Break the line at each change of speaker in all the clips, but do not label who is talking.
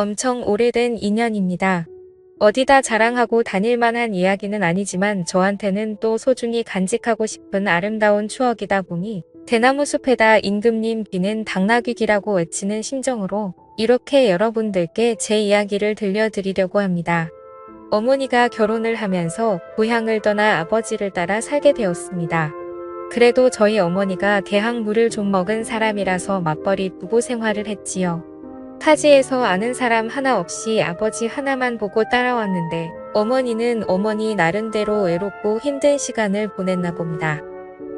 엄청 오래된 인연입니다. 어디다 자랑하고 다닐 만한 이야기는 아니지만 저한테는 또 소중히 간직하고 싶은 아름다운 추억이다 보니 대나무 숲에다 임금님 귀는 당나귀기라고 외치는 심정으로 이렇게 여러분들께 제 이야기를 들려드리려고 합니다. 어머니가 결혼을 하면서 고향을 떠나 아버지를 따라 살게 되었습니다. 그래도 저희 어머니가 대학물을 좀 먹은 사람이라서 맞벌이 부부 생활을 했지요. 타지에서 아는 사람 하나 없이 아버지 하나만 보고 따라왔는데 어머니는 어머니 나름대로 외롭고 힘든 시간을 보냈나 봅니다.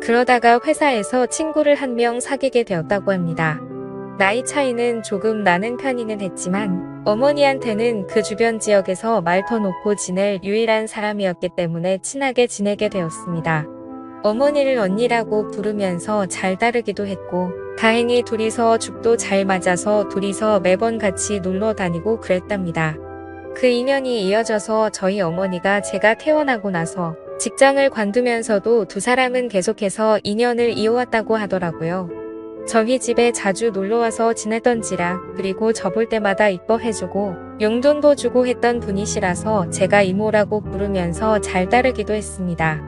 그러다가 회사에서 친구를 한 명 사귀게 되었다고 합니다. 나이 차이는 조금 나는 편이는 했지만 어머니한테는 그 주변 지역에서 말 터놓고 지낼 유일한 사람이었기 때문에 친하게 지내게 되었습니다. 어머니를 언니라고 부르면서 잘 따르기도 했고 다행히 둘이서 죽도 잘 맞아서 둘이서 매번 같이 놀러 다니고 그랬답니다. 그 인연이 이어져서 저희 어머니가 제가 태어나고 나서 직장을 관두면서도 두 사람은 계속해서 인연을 이어왔다고 하더라고요. 저희 집에 자주 놀러와서 지냈던지라 그리고 저 볼 때마다 이뻐해주고 용돈도 주고 했던 분이시라서 제가 이모라고 부르면서 잘 따르기도 했습니다.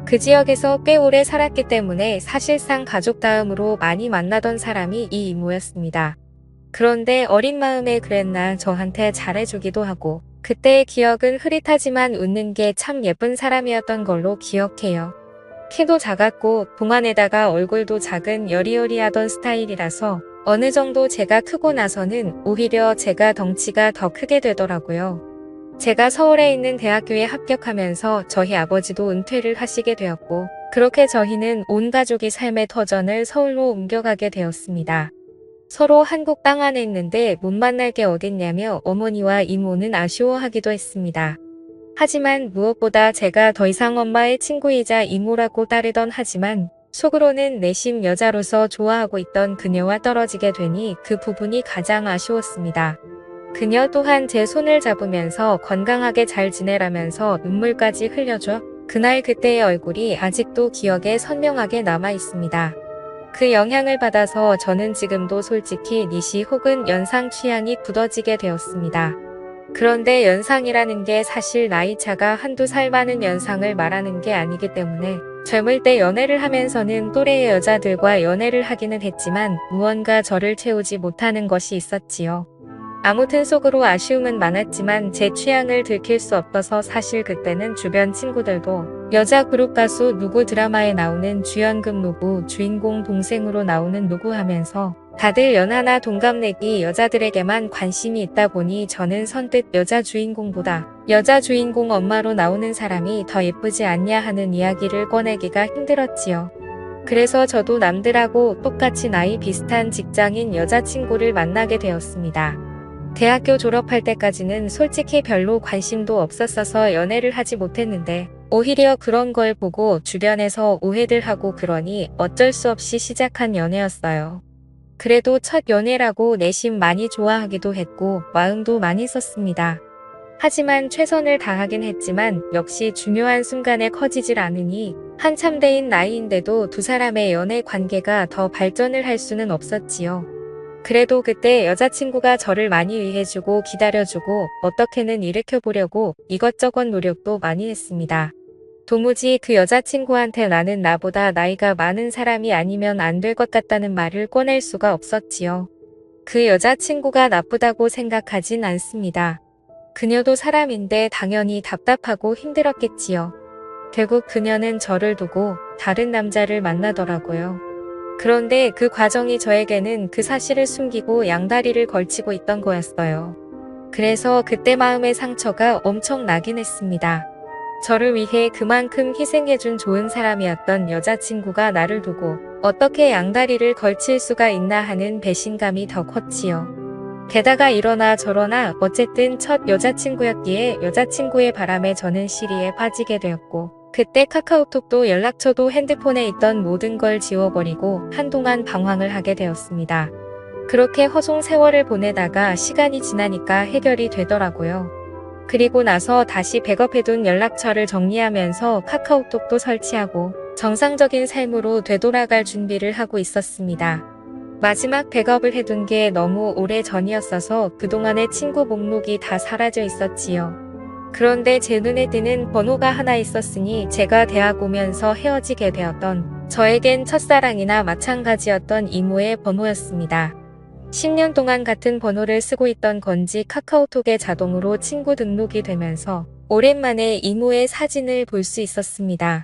그 지역에서 꽤 오래 살았기 때문에 사실상 가족 다음으로 많이 만나던 사람이 이 이모였습니다. 그런데 어린 마음에 그랬나 저한테 잘해주기도 하고 그때의 기억은 흐릿하지만 웃는 게 참 예쁜 사람이었던 걸로 기억해요. 키도 작았고 동안에다가 얼굴도 작은 여리여리하던 스타일이라서 어느 정도 제가 크고 나서는 오히려 제가 덩치가 더 크게 되더라고요. 제가 서울에 있는 대학교에 합격하면서 저희 아버지도 은퇴를 하시게 되었고 그렇게 저희는 온 가족이 삶의 터전을 서울로 옮겨가게 되었습니다. 서로 한국 땅 안에 있는데 못 만날 게 어딨냐며 어머니와 이모는 아쉬워하기도 했습니다. 하지만 무엇보다 제가 더 이상 엄마의 친구이자 이모라고 따르던 하지만 속으로는 내심 여자로서 좋아하고 있던 그녀와 떨어지게 되니 그 부분이 가장 아쉬웠습니다. 그녀 또한 제 손을 잡으면서 건강하게 잘 지내라면서 눈물까지 흘려줘 그날 그때의 얼굴이 아직도 기억에 선명하게 남아 있습니다. 그 영향을 받아서 저는 지금도 솔직히 니시 혹은 연상 취향이 굳어지게 되었습니다. 그런데 연상이라는 게 사실 나이차가 한두 살 많은 연상을 말하는 게 아니기 때문에 젊을 때 연애를 하면서는 또래의 여자들과 연애를 하기는 했지만 무언가 저를 채우지 못하는 것이 있었지요. 아무튼 속으로 아쉬움은 많았지만 제 취향을 들킬 수 없어서 사실 그때는 주변 친구들도 여자 그룹 가수 누구 드라마에 나오는 주연급 누구 주인공 동생으로 나오는 누구 하면서 다들 연하나 동갑내기 여자들에게만 관심이 있다 보니 저는 선뜻 여자 주인공보다 여자 주인공 엄마로 나오는 사람이 더 예쁘지 않냐 하는 이야기를 꺼내기가 힘들었지요. 그래서 저도 남들하고 똑같이 나이 비슷한 직장인 여자친구를 만나게 되었습니다. 대학교 졸업할 때까지는 솔직히 별로 관심도 없었어서 연애를 하지 못했는데 오히려 그런 걸 보고 주변에서 오해들 하고 그러니 어쩔 수 없이 시작한 연애였어요. 그래도 첫 연애라고 내심 많이 좋아하기도 했고 마음도 많이 썼습니다. 하지만 최선을 다하긴 했지만 역시 중요한 순간에 커지질 않으니 한참 대인 나이인데도 두 사람의 연애 관계가 더 발전을 할 수는 없었지요. 그래도 그때 여자친구가 저를 많이 위해주고 기다려주고 어떻게는 일으켜보려고 이것저것 노력도 많이 했습니다. 도무지 그 여자친구한테 나는 나보다 나이가 많은 사람이 아니면 안 될 것 같다는 말을 꺼낼 수가 없었지요. 그 여자친구가 나쁘다고 생각하진 않습니다. 그녀도 사람인데 당연히 답답하고 힘들었겠지요. 결국 그녀는 저를 두고 다른 남자를 만나더라고요. 그런데 그 과정이 저에게는 그 사실을 숨기고 양다리를 걸치고 있던 거였어요. 그래서 그때 마음의 상처가 엄청 나긴 했습니다. 저를 위해 그만큼 희생해준 좋은 사람이었던 여자친구가 나를 두고 어떻게 양다리를 걸칠 수가 있나 하는 배신감이 더 컸지요. 게다가 이러나 저러나 어쨌든 첫 여자친구였기에 여자친구의 바람에 저는 시리에 빠지게 되었고 그때 카카오톡도 연락처도 핸드폰에 있던 모든 걸 지워버리고 한동안 방황을 하게 되었습니다. 그렇게 허송 세월을 보내다가 시간이 지나니까 해결이 되더라고요. 그리고 나서 다시 백업해둔 연락처를 정리하면서 카카오톡도 설치하고 정상적인 삶으로 되돌아갈 준비를 하고 있었습니다. 마지막 백업을 해둔 게 너무 오래 전이었어서 그동안의 친구 목록이 다 사라져 있었지요. 그런데 제 눈에 띄는 번호가 하나 있었으니 제가 대학 오면서 헤어지게 되었던 저에겐 첫사랑이나 마찬가지였던 이모의 번호였습니다. 10년 동안 같은 번호를 쓰고 있던 건지 카카오톡에 자동으로 친구 등록이 되면서 오랜만에 이모의 사진을 볼 수 있었습니다.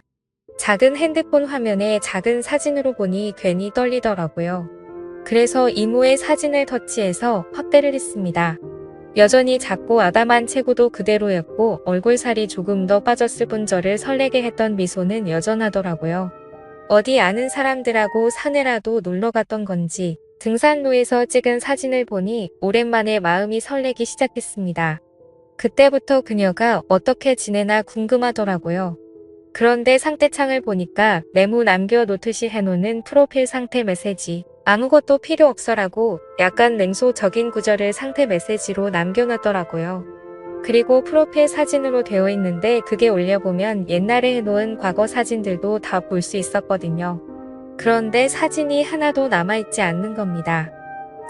작은 핸드폰 화면에 작은 사진으로 보니 괜히 떨리더라고요. 그래서 이모의 사진을 터치해서 확대를 했습니다. 여전히 작고 아담한 체구도 그대로였고 얼굴살이 조금 더 빠졌을 뿐 저를 설레게 했던 미소는 여전하더라고요. 어디 아는 사람들하고 산에라도 놀러 갔던 건지 등산로에서 찍은 사진을 보니 오랜만에 마음이 설레기 시작했습니다. 그때부터 그녀가 어떻게 지내나 궁금하더라고요. 그런데 상태창을 보니까 메모 남겨놓듯이 해놓는 프로필 상태 메시지 아무것도 필요 없어라고 약간 냉소적인 구절을 상태 메시지로 남겨놨더라고요. 그리고 프로필 사진으로 되어 있는데 그게 올려보면 옛날에 해놓은 과거 사진들도 다 볼 수 있었거든요. 그런데 사진이 하나도 남아있지 않는 겁니다.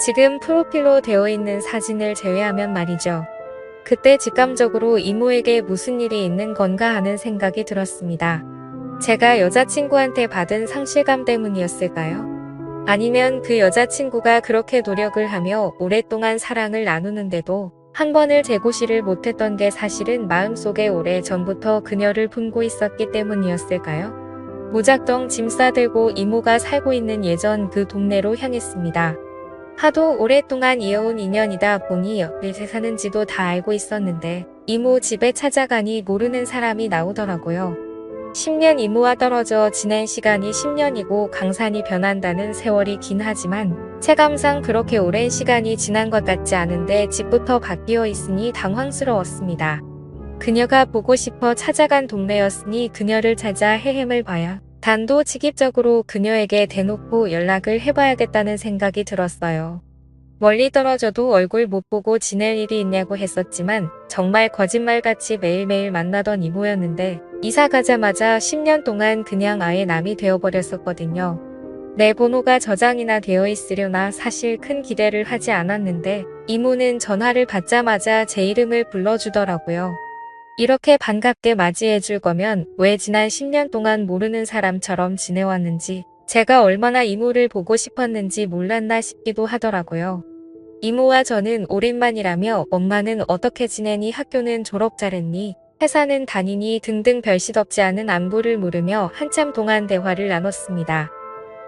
지금 프로필로 되어 있는 사진을 제외하면 말이죠. 그때 직감적으로 이모에게 무슨 일이 있는 건가 하는 생각이 들었습니다. 제가 여자친구한테 받은 상실감 때문이었을까요? 아니면 그 여자친구가 그렇게 노력을 하며 오랫동안 사랑을 나누는데도 한 번을 재고시를 못했던 게 사실은 마음속에 오래 전부터 그녀를 품고 있었기 때문이었을까요? 무작정 짐 싸들고 이모가 살고 있는 예전 그 동네로 향했습니다. 하도 오랫동안 이어온 인연이다 보니 어디에 사는지도 다 알고 있었는데 이모 집에 찾아가니 모르는 사람이 나오더라고요. 10년 이모와 떨어져 지낸 시간이 10년이고 강산이 변한다는 세월이 긴 하지만 체감상 그렇게 오랜 시간이 지난 것 같지 않은데 집부터 바뀌어 있으니 당황스러웠습니다. 그녀가 보고 싶어 찾아간 동네였으니 그녀를 찾아 헤헴을 봐야 단도직입적으로 그녀에게 대놓고 연락을 해봐야겠다는 생각이 들었어요. 멀리 떨어져도 얼굴 못 보고 지낼 일이 있냐고 했었지만 정말 거짓말같이 매일매일 만나던 이모였는데 이사 가자마자 10년 동안 그냥 아예 남이 되어버렸었거든요. 내 번호가 저장이나 되어 있으려나 사실 큰 기대를 하지 않았는데 이모는 전화를 받자마자 제 이름을 불러주더라고요. 이렇게 반갑게 맞이해줄 거면 왜 지난 10년 동안 모르는 사람처럼 지내왔는지 제가 얼마나 이모를 보고 싶었는지 몰랐나 싶기도 하더라고요. 이모와 저는 오랜만이라며 엄마는 어떻게 지내니 학교는 졸업 잘했니 회사는 다니니 등등 별짓 없지 않은 안부를 물으며 한참 동안 대화를 나눴습니다.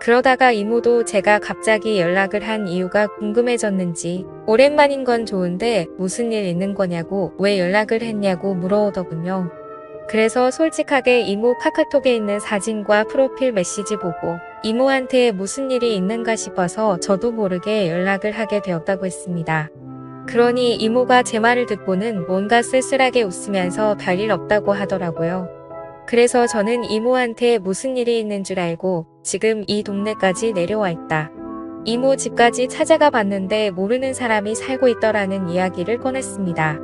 그러다가 이모도 제가 갑자기 연락을 한 이유가 궁금해졌는지 오랜만인 건 좋은데 무슨 일 있는 거냐고 왜 연락을 했냐고 물어오더군요. 그래서 솔직하게 이모 카카오톡에 있는 사진과 프로필 메시지 보고 이모한테 무슨 일이 있는가 싶어서 저도 모르게 연락을 하게 되었다고 했습니다. 그러니 이모가 제 말을 듣고는 뭔가 쓸쓸하게 웃으면서 별일 없다고 하더라고요. 그래서 저는 이모한테 무슨 일이 있는 줄 알고 지금 이 동네까지 내려와 있다. 이모 집까지 찾아가 봤는데 모르는 사람이 살고 있더라는 이야기를 꺼냈습니다.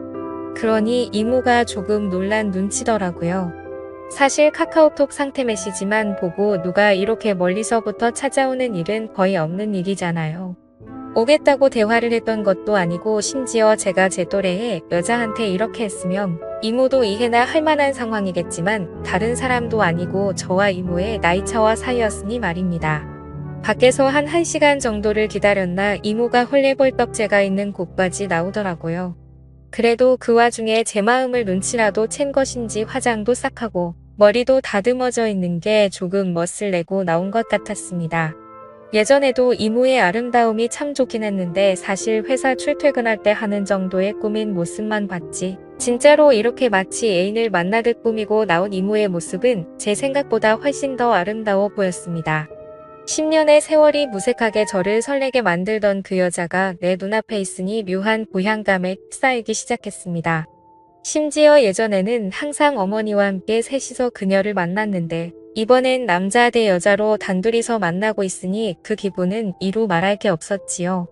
그러니 이모가 조금 놀란 눈치더라고요. 사실 카카오톡 상태 메시지만 보고 누가 이렇게 멀리서부터 찾아오는 일은 거의 없는 일이잖아요. 오겠다고 대화를 했던 것도 아니고 심지어 제가 제 또래의 여자한테 이렇게 했으면 이모도 이해나 할 만한 상황이겠지만 다른 사람도 아니고 저와 이모의 나이차와 사이였으니 말입니다. 밖에서 한 1시간 정도를 기다렸나 이모가 헐레벌떡 제가 있는 곳까지 나오더라고요. 그래도 그 와중에 제 마음을 눈치라도 챈 것인지 화장도 싹 하고 머리도 다듬어져 있는 게 조금 멋을 내고 나온 것 같았습니다. 예전에도 이모의 아름다움이 참 좋긴 했는데 사실 회사 출퇴근할 때 하는 정도의 꾸민 모습만 봤지 진짜로 이렇게 마치 애인을 만나듯 꾸미고 나온 이모의 모습은 제 생각보다 훨씬 더 아름다워 보였습니다. 10년의 세월이 무색하게 저를 설레게 만들던 그 여자가 내 눈앞에 있으니 묘한 고향감에 휩싸이기 시작했습니다. 심지어 예전에는 항상 어머니와 함께 셋이서 그녀를 만났는데 이번엔 남자 대 여자로 단둘이서 만나고 있으니 그 기분은 이루 말할 게 없었지요.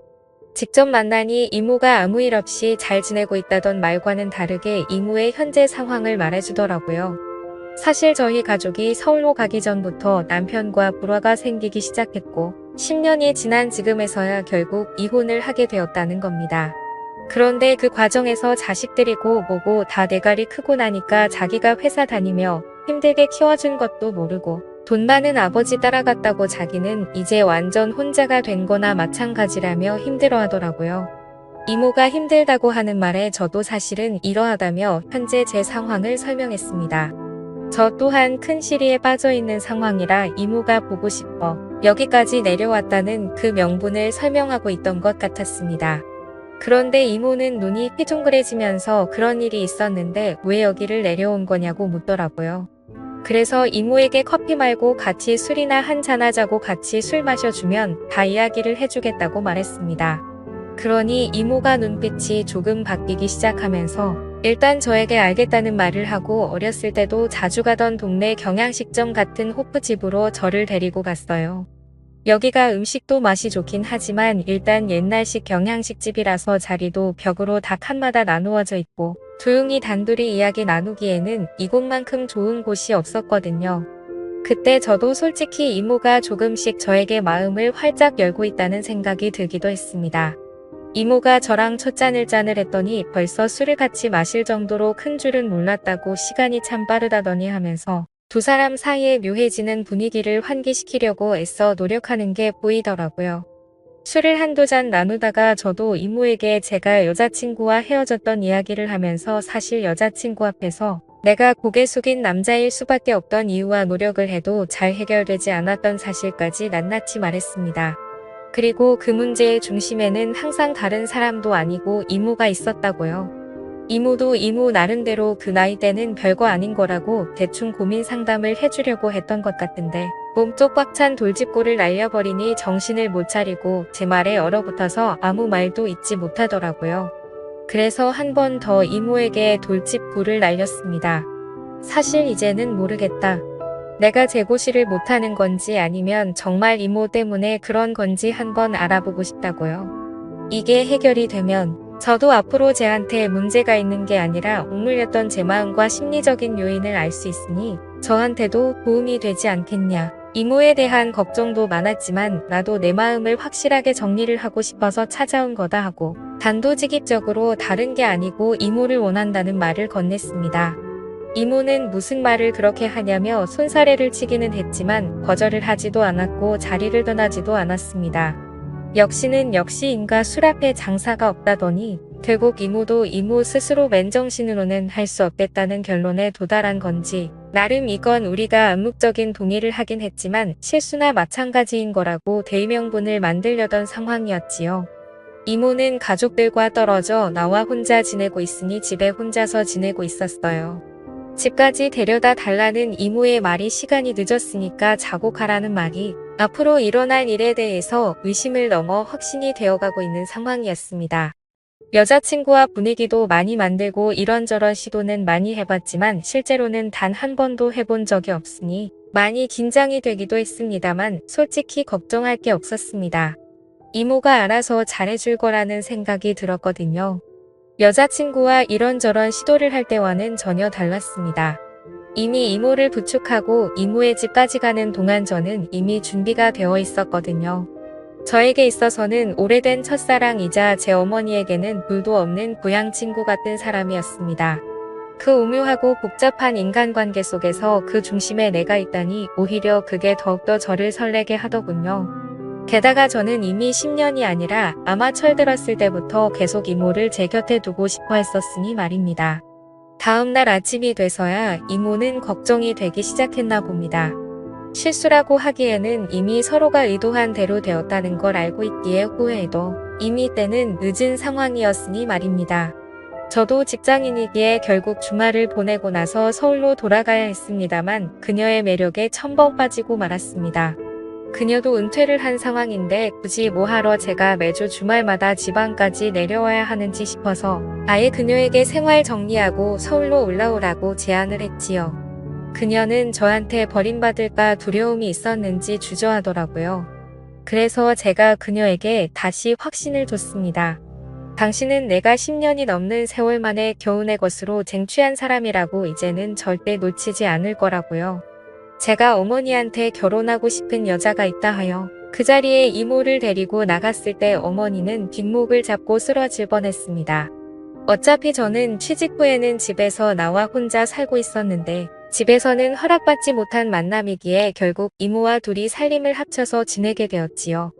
직접 만나니 이모가 아무 일 없이 잘 지내고 있다던 말과는 다르게 이모의 현재 상황을 말해주더라고요. 사실 저희 가족이 서울로 가기 전부터 남편과 불화가 생기기 시작했고 10년이 지난 지금에서야 결국 이혼을 하게 되었다는 겁니다. 그런데 그 과정에서 자식들이고 뭐고 다 대가리 크고 나니까 자기가 회사 다니며 힘들게 키워준 것도 모르고 돈 많은 아버지 따라갔다고 자기는 이제 완전 혼자가 된 거나 마찬가지라며 힘들어하더라고요. 이모가 힘들다고 하는 말에 저도 사실은 이러하다며 현재 제 상황을 설명했습니다. 저 또한 큰 시리에 빠져 있는 상황이라 이모가 보고 싶어 여기까지 내려왔다는 그 명분을 설명하고 있던 것 같았습니다. 그런데 이모는 눈이 휘둥그레지면서 그런 일이 있었는데 왜 여기를 내려온 거냐고 묻더라고요. 그래서 이모에게 커피 말고 같이 술이나 한잔 하자고 같이 술 마셔주면 다 이야기를 해주겠다고 말했습니다. 그러니 이모가 눈빛이 조금 바뀌기 시작하면서 일단 저에게 알겠다는 말을 하고 어렸을 때도 자주 가던 동네 경양식점 같은 호프집으로 저를 데리고 갔어요. 여기가 음식도 맛이 좋긴 하지만 일단 옛날식 경양식집이라서 자리도 벽으로 다 칸마다 나누어져 있고 조용히 단둘이 이야기 나누기에는 이곳만큼 좋은 곳이 없었거든요. 그때 저도 솔직히 이모가 조금씩 저에게 마음을 활짝 열고 있다는 생각이 들기도 했습니다. 이모가 저랑 첫 잔을 했더니 벌써 술을 같이 마실 정도로 큰 줄은 몰랐다고 시간이 참 빠르다더니 하면서 두 사람 사이에 묘해지는 분위기를 환기시키려고 애써 노력하는 게 보이더라고요. 술을 한두 잔 나누다가 저도 이모에게 제가 여자친구와 헤어졌던 이야기를 하면서 사실 여자친구 앞에서 내가 고개 숙인 남자일 수밖에 없던 이유와 노력을 해도 잘 해결되지 않았던 사실까지 낱낱이 말했습니다. 그리고 그 문제의 중심에는 항상 다른 사람도 아니고 이모가 있었다고요. 이모도 이모 나름대로 그 나이 때는 별거 아닌 거라고 대충 고민 상담을 해주려고 했던 것 같은데 몸쪽 꽉 찬 돌직구를 날려버리니 정신을 못 차리고 제 말에 얼어붙어서 아무 말도 잊지 못하더라고요. 그래서 한 번 더 이모에게 돌직구를 날렸습니다. 사실 이제는 모르겠다. 내가 재고시를 못하는 건지 아니면 정말 이모 때문에 그런 건지 한번 알아보고 싶다고요. 이게 해결이 되면 저도 앞으로 쟤한테 문제가 있는 게 아니라 옥물렸던 제 마음과 심리적인 요인을 알 수 있으니 저한테도 도움이 되지 않겠냐. 이모에 대한 걱정도 많았지만 나도 내 마음을 확실하게 정리를 하고 싶어서 찾아온 거다 하고 단도직입적으로 다른 게 아니고 이모를 원한다는 말을 건넸습니다. 이모는 무슨 말을 그렇게 하냐며 손사래를 치기는 했지만 거절을 하지도 않았고 자리를 떠나지도 않았습니다. 역시는 역시인가 술 앞에 장사가 없다더니 결국 이모도 이모 스스로 맨정신으로는 할 수 없겠다는 결론에 도달한 건지 나름 이건 우리가 암묵적인 동의를 하긴 했지만 실수나 마찬가지인 거라고 대의명분을 만들려던 상황이었지요. 이모는 가족들과 떨어져 나와 혼자 지내고 있으니 집에 혼자서 지내고 있었어요. 집까지 데려다 달라는 이모의 말이 시간이 늦었으니까 자고 가라는 말이 앞으로 일어날 일에 대해서 의심을 넘어 확신이 되어가고 있는 상황이었습니다. 여자친구와 분위기도 많이 만들고 이런저런 시도는 많이 해봤지만 실제로는 단 한 번도 해본 적이 없으니 많이 긴장이 되기도 했습니다만 솔직히 걱정할 게 없었습니다. 이모가 알아서 잘해줄 거라는 생각이 들었거든요. 여자친구와 이런저런 시도를 할 때와는 전혀 달랐습니다. 이미 이모를 부축하고 이모의 집까지 가는 동안 저는 이미 준비가 되어 있었거든요. 저에게 있어서는 오래된 첫사랑이자 제 어머니에게는 둘도 없는 고향 친구 같은 사람이었습니다. 그 오묘하고 복잡한 인간관계 속에서 그 중심에 내가 있다니 오히려 그게 더욱더 저를 설레게 하더군요. 게다가 저는 이미 10년이 아니라 아마 철들었을 때부터 계속 이모를 제 곁에 두고 싶어 했었으니 말입니다. 다음날 아침이 돼서야 이모는 걱정이 되기 시작했나 봅니다. 실수라고 하기에는 이미 서로가 의도한 대로 되었다는 걸 알고 있기에 후회해도 이미 때는 늦은 상황이었으니 말입니다. 저도 직장인이기에 결국 주말을 보내고 나서 서울로 돌아가야 했습니다만 그녀의 매력에 첨벙 빠지고 말았습니다. 그녀도 은퇴를 한 상황인데 굳이 뭐하러 제가 매주 주말마다 지방까지 내려와야 하는지 싶어서 아예 그녀에게 생활 정리하고 서울로 올라오라고 제안을 했지요. 그녀는 저한테 버림받을까 두려움이 있었는지 주저하더라고요. 그래서 제가 그녀에게 다시 확신을 줬습니다. 당신은 내가 10년이 넘는 세월 만에 겨우 내 것으로 쟁취한 사람이라고 이제는 절대 놓치지 않을 거라고요. 제가 어머니한테 결혼하고 싶은 여자가 있다 하여 그 자리에 이모를 데리고 나갔을 때 어머니는 뒷목을 잡고 쓰러질 뻔했습니다. 어차피 저는 취직 후에는 집에서 나와 혼자 살고 있었는데 집에서는 허락받지 못한 만남이기에 결국 이모와 둘이 살림을 합쳐서 지내게 되었지요.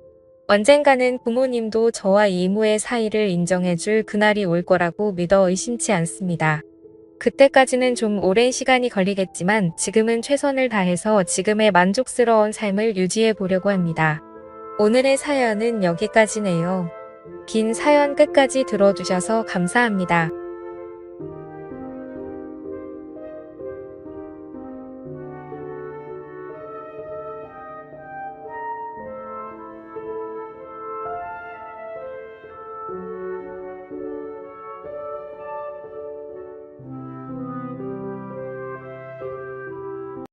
언젠가는 부모님도 저와 이모의 사이를 인정해줄 그날이 올 거라고 믿어 의심치 않습니다. 그때까지는 좀 오랜 시간이 걸리겠지만 지금은 최선을 다해서 지금의 만족스러운 삶을 유지해 보려고 합니다. 오늘의 사연은 여기까지네요. 긴 사연 끝까지 들어주셔서 감사합니다.